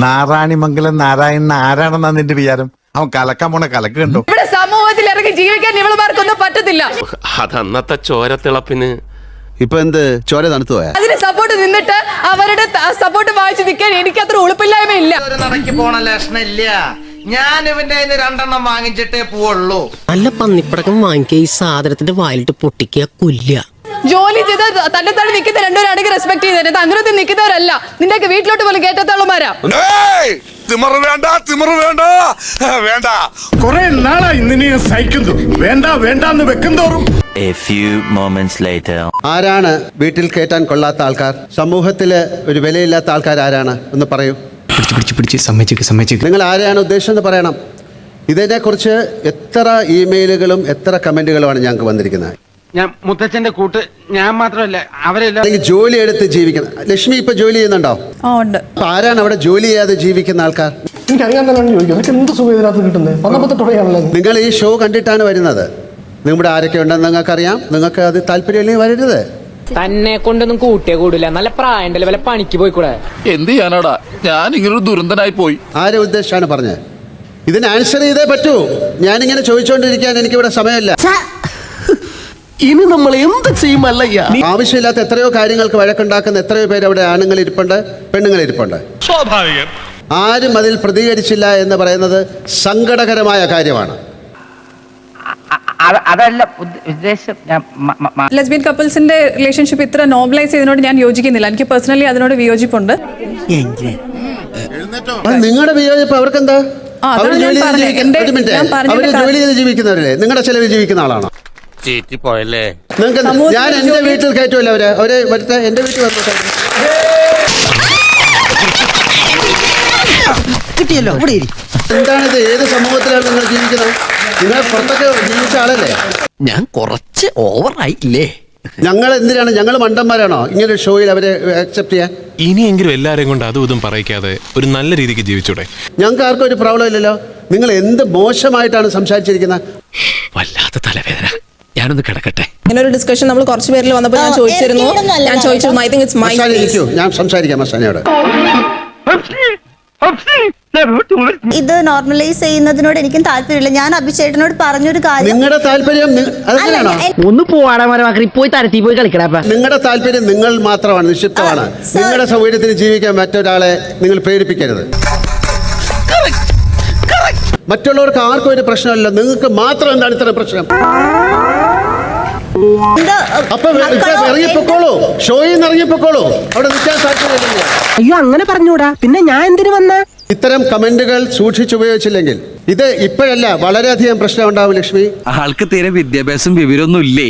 നാരായണിമംഗലം നാരായണൻ ആരാണെന്നാ നിന്റെ വിചാരം? അവൻ കലക്കാൻ പോണ കലക്ക് കണ്ടോ? ഇവിടെ സമൂഹത്തിൽ ഇറങ്ങി ജീവിക്കാൻ ഇവളുമാർക്കൊന്നും പറ്റത്തില്ല. അതന്നത്തെ ചോരത്തിളപ്പിന് ഇപ്പൊ എന്ത് ചോര തണുത്തു പോയാ? അതിന് സപ്പോർട്ട് നിന്നിട്ട് അവരുടെ സപ്പോർട്ട് വാങ്ങിച്ചു നിൽക്കാൻ എനിക്ക് അത്ര ഉളുപ്പില്ലായ്മയില്ല. ഒരു നടക്ക് പോണ ലക്ഷണില്ല. ഞാൻ ഇവന്റെ കയ്യിന്ന് 2 എണ്ണം വാങ്ങിച്ചിട്ടേ പോവുള്ളൂ. നല്ല പന്നിപ്പടക്കം വാങ്ങിക്കുക, ഈ സാധനത്തിന്റെ വായിലിട്ട് പൊട്ടിക്കുക, കൊല്ലുക. ജോലി ചെയ്ത് തന്നെ തന്നെ നിൽക്കുന്ന രണ്ടുപേരാണെങ്കിൽ റെസ്പെക്ട് ചെയ്തത്. അങ്ങനത്തെ നിൽക്കുന്നവരല്ല. നിന്റെയൊക്കെ വീട്ടിലോട്ട് പോലും കേട്ടത്തോളമാരാ. വേണ്ട കുറെ നാളായി നിന്നെ സഹിക്കുന്നു. വേണ്ട വേണ്ടെന്ന് വെക്കുന്തോറും A few moments later. ആരാണ് വീട്ടിൽ കയറ്റാൻ കൊള്ളാത്ത ആൾക്കാർ? സമൂഹത്തില് ഒരു വിലയില്ലാത്ത ആൾക്കാർ ആരാണ് എന്ന് പറയൂ. നിങ്ങൾ ആരെയാണ് ഉദ്ദേശിച്ചെന്ന് പറയണം. ഇതിനെക്കുറിച്ച് എത്ര ഇമെയിലുകളും എത്ര കമന്റുകളുമാണ് ഞങ്ങൾക്ക് വന്നിരിക്കുന്നത്. ഞാൻ മുത്തച്ഛന്റെ കൂട്ട് ഞാൻ മാത്രമല്ല അവരെല്ലാം അല്ലെങ്കിൽ ജോലി എടുത്ത് ജീവിക്കുന്ന ലക്ഷ്മി ഇപ്പൊ ജോലി ചെയ്യുന്നുണ്ടോ? ഉണ്ട്. അപ്പൊ ആരാണ് അവിടെ ജോലി ചെയ്യാതെ ജീവിക്കുന്ന ആൾക്കാർ? എനിക്കറിയാൻ തന്നെ ചോദിക്കും. അതൊക്കെ എന്ത് സുഖം ഇതിനകത്ത് കിട്ടുന്നത്? വന്നപ്പോ നിങ്ങൾ ഈ ഷോ കണ്ടിട്ടാണ് വരുന്നത്. നിങ്ങളുടെ ആരൊക്കെ ഉണ്ടെന്ന് നിങ്ങൾക്കറിയാം. നിങ്ങൾക്ക് അത് താല്പര്യമില്ലെങ്കിൽ വരരുത്. തന്നെ കൊണ്ടൊന്നും കൂട്ടിയേ കൂടില്ല. നല്ല പ്രായണ്ടല്ലേ, വല്ല പണിക്ക് പോയിക്കൂടെ? എന്ത് ചെയ്യാനാടാ, ഞാൻ ഇങ്ങനൊരു ദുരന്തനായി പോയി. ആരെ ഉദ്ദേശിച്ചാണ് പറഞ്ഞത്? ഇതിന് ആൻസർ ചെയ്തേ പറ്റൂ. ഞാനിങ്ങനെ ചോദിച്ചുകൊണ്ടിരിക്കാൻ എനിക്കിവിടെ സമയമില്ല. ഇനി നമ്മൾ എന്ത് ചെയ്യുമല്ലയ്യ? ആവശ്യമില്ലാത്ത എത്രയോ കാര്യങ്ങൾക്ക് വഴക്കുണ്ടാക്കുന്ന എത്രയോ പേര് അവിടെ ആണുങ്ങൾ ഇരിപ്പുണ്ട്, പെണ്ണുങ്ങൾ ഇരിപ്പുണ്ട്. സ്വാഭാവികം. ആരും അതിൽ പ്രതികരിച്ചില്ല എന്ന് പറയുന്നത് സങ്കടകരമായ കാര്യമാണ്. അതല്ല ഉദ്ദേശം. ലെസ്ബിയൻ കപ്പിൾസിന്റെ റിലേഷൻഷിപ്പ് ഇത്ര നോർമലൈസ് ചെയ്തതിനോട് ഞാൻ യോജിക്കുന്നില്ല. എനിക്ക് പേഴ്സണലി അതിനോട് വിയോജിപ്പുണ്ട്. നിങ്ങളുടെ വിയോജിപ്പ് അവർക്കെന്താ? അവർ അതാണ് ഞാൻ ജോലി പറഞ്ഞത്. അവര് ജോലി ചെയ്ത് ജീവിക്കുന്നവരല്ലേ? നിങ്ങളുടെ ചെലവിൽ ജീവിക്കുന്ന ആളാണോ? പോയല്ലേ? നിങ്ങൾക്ക് ഞാൻ എന്റെ വീട്ടിൽ കയറ്റുമല്ലോ. അവരെ വരുത്ത എന്റെ വീട്ടിൽ വന്നു കിട്ടിയല്ലോ. എന്താണിത്? ഏത് സമൂഹത്തിലാണ് നിങ്ങൾ ജീവിക്കുന്നത്? നിങ്ങൾ പുറത്തൊക്കെ ജീവിച്ച ആളല്ലേ? ഞാൻ കുറച്ച് ഓവറായില്ലേ? ഞങ്ങൾ എന്തിനാണ്? ഞങ്ങൾ മണ്ടന്മാരാണോ ഇങ്ങനെ ഷോയിൽ അവരെ അക്സെപ്റ്റ് ചെയ്യാൻ? ഇനിയെങ്കിലും എല്ലാരെയും കൊണ്ട് അതും ഇതും പറയിക്കാതെ ഒരു നല്ല രീതിക്ക് ജീവിച്ചൂടെ? ഞങ്ങൾക്ക് ആർക്കും ഒരു പ്രോബ്ലം ഇല്ലല്ലോ. നിങ്ങൾ എന്ത് മോശമായിട്ടാണ് സംസാരിച്ചിരിക്കുന്നത്. വല്ലാത്ത തലവേദന. ഞാനൊന്ന് കിടക്കട്ടെ. ഇങ്ങനെ ഒരു ഡിസ്കഷൻ നമ്മൾ കുറച്ച് പേരിൽ വന്നപ്പോൾ ഞാൻ ചോദിച്ചിരുന്നു. ഐ തിങ്ക് ഇറ്റ്സ് മൈ ഇരിക്കൂ, ഞാൻ സംസാരിക്കാം മസ്താനിയോട്. ഇത് നോർമലൈസ് ചെയ്യുന്നതിനോട് എനിക്കും താല്പര്യമില്ല. ഞാൻ അഭിഷേകനോട് പറഞ്ഞൊരു കാര്യം, നിങ്ങളുടെ താല്പര്യം അതെങ്ങനെയാണോ? ഒന്ന് പോവാടാ, പോയി തരത്തി പോയി കളിക്കടാ. നിങ്ങളുടെ താല്പര്യം നിങ്ങൾ മാത്രമാണ്, നിക്ഷിപ്തമാണ്. നിങ്ങളുടെ സൗകര്യത്തിന് ജീവിക്കാൻ മറ്റൊരാളെ നിങ്ങൾ പ്രേരിപ്പിക്കരുത്. മറ്റുള്ളവർക്ക് ആർക്കും ഒരു പ്രശ്നമല്ല, നിങ്ങൾക്ക് മാത്രം എന്താണ് ഇത്ര പ്രശ്നം? അപ്പൊ ഇറങ്ങിപ്പോക്കോളൂ, ഷോയിൽ നിന്ന് ഇറങ്ങിപ്പോക്കോളൂ. അവിടെ നിൽക്കാൻ താല്പര്യമില്ല. അയ്യോ, അങ്ങനെ പറഞ്ഞൂടാ. പിന്നെ ഞാൻ എന്തിനു വന്ന? ഇത്തരം കമന്റുകൾ സൂക്ഷിച്ചുപയോഗിച്ചില്ലെങ്കിൽ ഇത് ഇപ്പോഴല്ല, വളരെയധികം പ്രശ്നം ഉണ്ടാവും. ലക്ഷ്മി, ആൾക്ക് തീരെ വിദ്യാഭ്യാസം വിവരമൊന്നും ഇല്ലേ?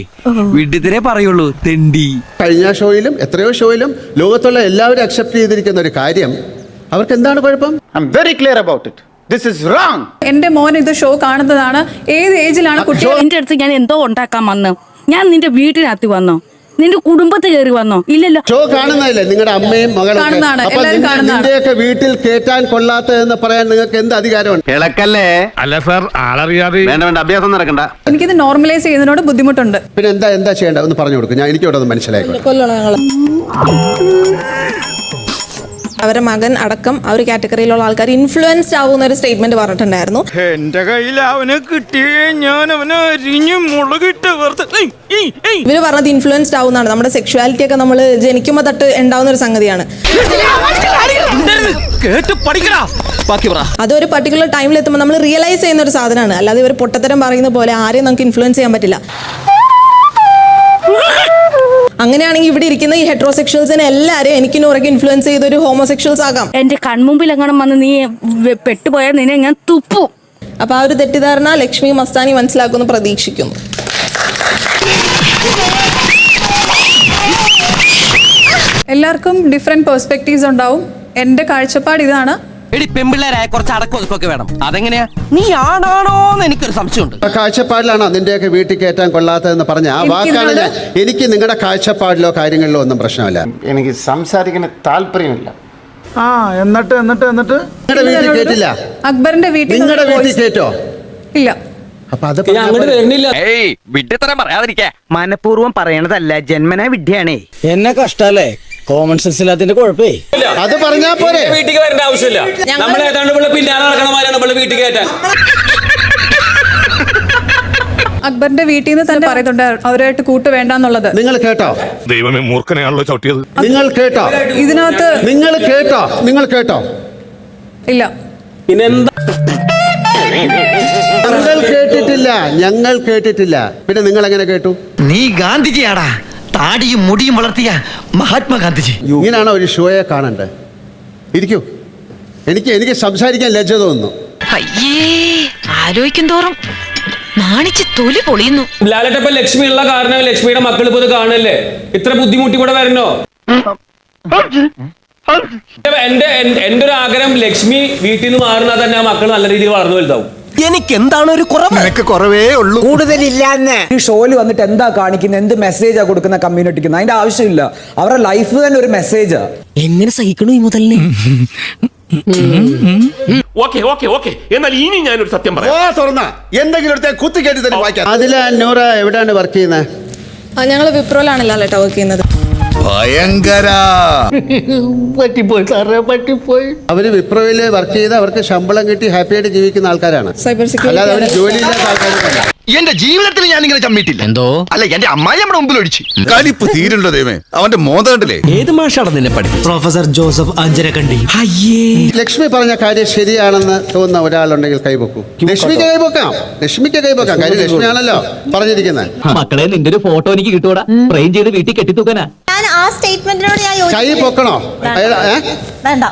വിഡ്ഢിത്തിരെ പറയുള്ളൂ, തെണ്ടി. കഴിഞ്ഞ ഷോയിലും എത്രയോ ഷോയിലും ലോകത്തുള്ള എല്ലാവരും അക്സെപ്റ്റ് ചെയ്തിരിക്കുന്ന ഒരു കാര്യം, അവർക്ക് എന്താണ് കുഴപ്പം? I am very clear about it. This is wrong. എന്റെ മോൻ ഇത് ഷോ കാണുന്നതാണ്. ഏത് ഏജിലാണ് കുട്ടികൾ? എന്റെ അടുത്ത് ഞാൻ എന്തോ ഉണ്ടാക്കാൻ വന്നു? ഞാൻ നിന്റെ വീട്ടിനകത്ത് വന്നോ? നിന്റെ കുടുംബത്തിൽ കയറി വന്നോ? ഇല്ലല്ലോ. ഷോ കാണുന്നതല്ലേ നിങ്ങളുടെ അമ്മയും മകളും? അപ്പൊ നിന്റെയൊക്കെ വീട്ടിൽ കേറ്റാൻ കൊള്ളാത്തതെന്ന് പറയാൻ നിങ്ങൾക്ക് എന്ത് അധികാരമുണ്ട്? ഇളക്കല്ലേ? അല്ല സാർ, ആളറിയാതെ വേണ്ട അഭ്യാസം നടക്കണ്ട. എനിക്കിത് നോർമലൈസ് ചെയ്യുന്നതിനോട് ബുദ്ധിമുട്ടുണ്ട്. പിന്നെ എന്താ ചെയ്യേണ്ടത് ഒന്ന് പറഞ്ഞു കൊടുക്കും. ഞാൻ എനിക്കോടെ ഒന്ന് മനസ്സിലായിക്കോട്ടെ. അവരുടെ മകൻ അടക്കം ആ ഒരു കാറ്റഗറിയിലുള്ള ആൾക്കാർ ഇൻഫ്ലുവൻസ്ഡ് ആവുന്ന ഒരു സ്റ്റേറ്റ്മെന്റ് പറഞ്ഞിട്ടുണ്ടായിരുന്നു. എന്റെ കയ്യിൽ അവനെ കിട്ടിയേ ഞാൻ അവനെ അരിഞ്ഞു മുളകിട്ട് ഇവര് പറഞ്ഞത് ഇൻഫ്ലുവൻസ്ഡ് ആവുന്നതാണ്. നമ്മുടെ സെക്ഷുവാലിറ്റി ഒക്കെ നമ്മൾ ജനിക്കുമ്പോൾ തൊട്ട് ഉണ്ടാവുന്ന ഒരു സംഗതിയാണ്. അതൊരു പർട്ടിക്കുലർ ടൈമിൽ എത്തുമ്പോൾ നമ്മൾ റിയലൈസ് ചെയ്യുന്ന ഒരു സാധനമാണ്. അല്ലാതെ ഇവർ പൊട്ടത്തരം പറയുന്ന പോലെ ആരെയും നമുക്ക് ഇൻഫ്ലുവൻസ് ചെയ്യാൻ പറ്റില്ല. അങ്ങനെയാണെങ്കിൽ ഇവിടെ ഇരിക്കുന്ന ഈ ഹെറ്ററോസെക്ഷൽസിനെ എല്ലാവരെയും എനിക്ക് ഉറക്കെ ഇൻഫ്ലുവൻസ് ചെയ്ത ഒരു ഹോമോസെക്ഷൽസ് ആകാം. എന്റെ കൺമുമ്പിൽ എങ്ങനെ വന്ന് നീ പെട്ടുപോയാൽ നിന്നെ ഞാൻ തുപ്പു. അപ്പൊ ആ ഒരു തെറ്റിദ്ധാരണ ലക്ഷ്മി മസ്താനി മനസ്സിലാക്കുമെന്ന് പ്രതീക്ഷിക്കുന്നു. എല്ലാവർക്കും ഡിഫറെന്റ് പെർസ്പെക്റ്റീവ്സ് ഉണ്ടാവും. എന്റെ കാഴ്ചപ്പാട് ഇതാണ്. പെമ്പിള്ളേരായ കുറച്ച് അടക്കമൊതുക്കൊക്കെ വേണം. അതെങ്ങനെയാ? നീ ആണാണോന്ന് എനിക്കൊരു സംശയമുണ്ട്. കാഴ്ചപ്പാടിലാണോ നിന്റെയൊക്കെ വീട്ടിൽ കയറ്റാൻ കൊള്ളാത്തതെന്ന് പറഞ്ഞ ആ വാക്കാണ് ഞാൻ. എനിക്ക് നിങ്ങളുടെ കാഴ്ചപ്പാടിലോ കാര്യങ്ങളിലോ ഒന്നും പ്രശ്നമില്ല. എനിക്ക് സംസാരിക്കുന്ന താല്പര്യമില്ല. എന്നിട്ട് നിങ്ങളുടെ വീട്ടിൽ കേട്ടില്ല? അക്ബറിന്റെ വീട്ടിൽ നിങ്ങളുടെ വീട്ടിൽ കേറ്റോ? ഇല്ല. അപ്പൊ അത് വിഡ്ഢിത്തരം പറയാതിരിക്കാ. മനഃപൂർവ്വം പറയണതല്ല, ജന്മനാ വിഡ്ഢിയാണേ. എന്നെ കഷ്ടല്ലേ? Common sense ഇല്ലാത്തതിന്റെ കുഴപ്പേ. അത് പറഞ്ഞാ പോരെ. വീട്ടിൽ വരേണ്ട ആവശ്യമില്ല. നമ്മൾ ഏതാണ്ട് പിന്നാലെ നടക്കണ മാതിരിയാണ് നമ്മൾ വീട്ടിൽ കയറ്റാൻ. അക്ബറിന്റെ വീട്ടിൽ നിന്ന് തന്നെ പറയുന്നുണ്ട് അവരായിട്ട് കൂട്ട് വേണ്ടെന്നുള്ളത്. നിങ്ങൾ കേട്ടോ? ദൈവമേ മൂർഖനെയാണല്ലോ ചവിട്ടിയത്. നിങ്ങൾ കേട്ടോ? ഇതിനകത്ത് നിങ്ങൾ കേട്ടോ? നിങ്ങൾ കേട്ടോ? ഇല്ല. പിന്നെന്താ? ഞങ്ങൾ കേട്ടിട്ടില്ല. ഞങ്ങൾ കേട്ടിട്ടില്ല. പിന്നെ നിങ്ങൾ എങ്ങനെ കേട്ടു? നീ ഗാന്ധിജിയാടാ, താടിയും മുടിയും വളർത്തിയ മഹാത്മാഗാന്ധിജി. ഇങ്ങനെയാണോ ഒരു ഷോയെ കാണണ്ടേ? ഇരിക്കൂ. എനിക്ക് സംസാരിക്കാൻ ലജ്ജ തോന്നുന്നു. അയ്യേ, ആലോചിക്കും തോറും നാണിച്ച് തൊലി പൊളിയുന്നു. ലാലേട്ടപ്പ ലക്ഷ്മി ഉള്ള കാരണം ലക്ഷ്മിയുടെ മക്കൾ ഇപ്പൊ ഇത് കാണല്ലേ? ഇത്ര ബുദ്ധിമുട്ടി കൂടെ വരണോ? എന്റെ ഒരു ആഗ്രഹം ലക്ഷ്മി വീട്ടിൽ നിന്ന് മാറുന്ന തന്നെ ആ മക്കൾ നല്ല രീതിയിൽ വളർന്നു വലുതാവും. എനിക്ക് എന്താണ് ഒരു കുറവ്? നിനക്ക് കുറവേ ഉള്ളൂ. കൂടുതലില്ലാന്ന്. ഈ ഷോയിൽ വന്നിട്ട് എന്താ കാണിക്കുന്നത്, എന്ത് മെസ്സേജാ കൊടുക്കുന്ന കമ്മ്യൂണിറ്റിക്ക്? അതിന്റെ ആവശ്യമില്ല. അവരുടെ ലൈഫ് തന്നെ ഒരു മെസ്സേജാ. എങ്ങനെ സഹിക്കണു ഈ മുതലിനെ? ഓക്കെ ഓക്കെ ഓക്കെ, എന്നാൽ ഇനി ഞാനൊരു സത്യം പറയാം. എന്തെങ്കിലും കുത്തി കേട്ടി തന്നെ വായിക്കാം. അതില നൂറ എവിടെയാണ് വർക്ക് ചെയ്യുന്നത്? ഞങ്ങൾ വിപ്രോയിലാണല്ലോ ലേട്ടാ വർക്ക് ചെയ്യുന്നത്. ഭയങ്കര അവര് വിപ്രോയില് വർക്ക് ചെയ്ത് അവർക്ക് ശമ്പളം കിട്ടി ഹാപ്പി ആയിട്ട് ജീവിക്കുന്ന ആൾക്കാരാണ്. സൈബർ അല്ലാതെ അവര് സെക്യൂരിറ്റി ജോലിയില്ലാത്ത ആൾക്കാരല്ല. എന്റെ ജീവിതത്തിൽ ഞാൻ ഇങ്ങനെ ചമ്മിട്ടില്ല. എന്തോ അല്ല, എന്റെ അമ്മായി നമ്മുടെ മുമ്പിൽ ഒഴിച്ചു. കലിപ്പ് തീരുണ്ടോ ദൈവമേ, അവന്റെ മോന്ത കണ്ടില്ലേ? ഏത് മാഷാണ് നിന്നെ പഠിച്ചു? Professor Joseph Anjarakandy. ലക്ഷ്മി പറഞ്ഞ കാര്യം ശരിയാണെന്ന് തോന്നുന്ന ഒരാളുണ്ടെങ്കിൽ കൈവെക്കൂ. ലക്ഷ്മിക്ക് കൈവെക്കാം. ലക്ഷ്മിക്ക് കൈവെക്കാം. കാര്യം ലക്ഷ്മിയാണല്ലോ പറഞ്ഞിരിക്കുന്നത്. മക്കളെ, നിന്റെ ഒരു ഫോട്ടോ എനിക്ക് കിട്ടൂടാ. ഫ്രെയിം ചെയ്ത് വീട്ടിൽ കെട്ടിത്തൂക്കാനാ. ഞാൻ ആ സ്റ്റേറ്റ്മെന്റിനോട് ഞാൻ കൈ പൊക്കണോ? വേണ്ട.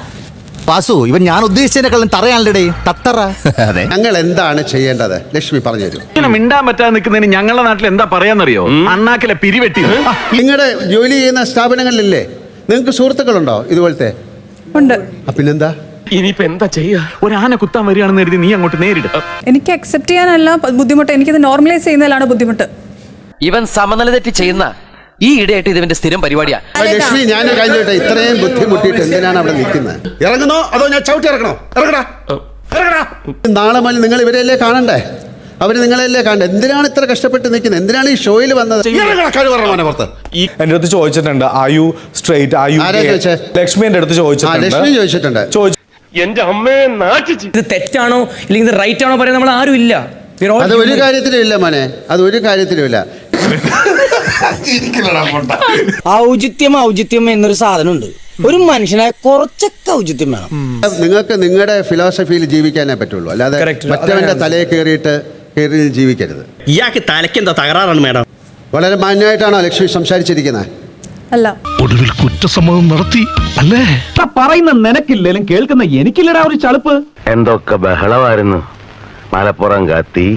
വാസു, ഇവൻ ഞാൻ ഉദ്ദേശിച്ചതിനെക്കാളും തറയാണല്ലേ തത്തറ. അതെ, ഞങ്ങൾ എന്താണ് ചെയ്യേണ്ടത്? ലക്ഷ്മി പറഞ്ഞു തരൂ. ഇങ്ങനെ മിണ്ടാൻ പറ്റാതെ നിൽക്കുന്നതിന് ഞങ്ങളുടെ നാട്ടിൽ എന്താ പറയാന്നറിയോ? അണ്ണാക്കിലെ പിരിവെട്ടി. നിങ്ങളുടെ ജോലി ചെയ്യുന്ന സ്ഥാപനങ്ങളിലില്ലേ, നിങ്ങൾക്ക് സുഹൃത്തുക്കളുണ്ടോ ഇതുപോലത്തെ? ഉണ്ട്. പിന്നെന്താ? ഇനിയിപ്പോ എന്താ ചെയ്യാ? ഒരു ആന കുത്താൻ വരികയാണെന്ന് കരുതി നീ അങ്ങോട്ട് നേരിടുക. എനിക്ക് അക്സെപ്റ്റ് ചെയ്യാനല്ല ബുദ്ധിമുട്ട്, എനിക്കിത് നോർമലൈസ് ചെയ്യുന്നതിലാണ് ബുദ്ധിമുട്ട്. ഇവൻ സമനില തെറ്റി ചെയ്യുന്ന ഈ ഇടയായിട്ട് ഇതിന്റെ സ്ഥിരം പരിപാടിയാ. ലക്ഷ്മി, ഞാൻ കഴിഞ്ഞിട്ട് ഇത്രയും ബുദ്ധിമുട്ടിയിട്ട് എന്തിനാണ് അവിടെ നിൽക്കുന്നത്? ഇറങ്ങുന്നോ അതോ ഞാൻ ചവിട്ടി ഇറക്കണോ? ഇറങ്ങടാ. നാളെ മുതൽ നിങ്ങൾ ഇവരെയല്ലേ കാണണ്ടേ? അവര് നിങ്ങളെല്ലേ കാണണ്ടേ? എന്തിനാണ് ഇത്ര കഷ്ടപ്പെട്ട് നിൽക്കുന്നത്? എന്തിനാണ് ഈ ഷോയിൽ വന്നത്? എന്റെ അടുത്ത് ചോദിച്ചിട്ടുണ്ട്, ആയു സ്ട്രൈറ്റ്, ആയു? ലക്ഷ്മി എന്റെ അടുത്ത് ലക്ഷ്മി ചോദിച്ചിട്ടുണ്ട്. എന്റെ അമ്മയെ നാട്ടിച്ചു. ഇത് തെറ്റാണോ ഇല്ലെങ്കിൽ ഇത് റൈറ്റ് ആണോ പറയാൻ നമ്മൾ ആരും ഇല്ല. അത് ഒരു കാര്യത്തിലും ഇല്ല മോനെ, അത് ഒരു കാര്യത്തിലും ഇല്ല. ഔചിത്യം എന്നൊരു സാധനമുണ്ട്. ഒരു മനുഷ്യനായ കുറച്ചൊക്കെ ഔചിത്യം വേണം. നിങ്ങൾക്ക് നിങ്ങളുടെ ഫിലോസഫിയിൽ ജീവിക്കാനേ പറ്റുള്ളൂ, അല്ലാതെ മറ്റവന്റെ തലയെ കയറി ജീവിക്കരുത്. ഇയാൾക്ക് തലയ്ക്ക് എന്താ തകരാറാണ് മേഡം? വളരെ മാന്യമായിട്ടാണോ ലക്ഷ്മി സംസാരിച്ചിരിക്കുന്നത്? അല്ല. ഒടുവിൽ കുറ്റസമ്മതം നടത്തി അല്ലേ? പറയുന്ന നിനക്കില്ലേലും കേൾക്കുന്ന എനിക്കില്ലടാ ഒരു ചളുപ്പ്. എന്തൊക്കെ ബഹളമായിരുന്നു. മലപ്പുറം കത്തി,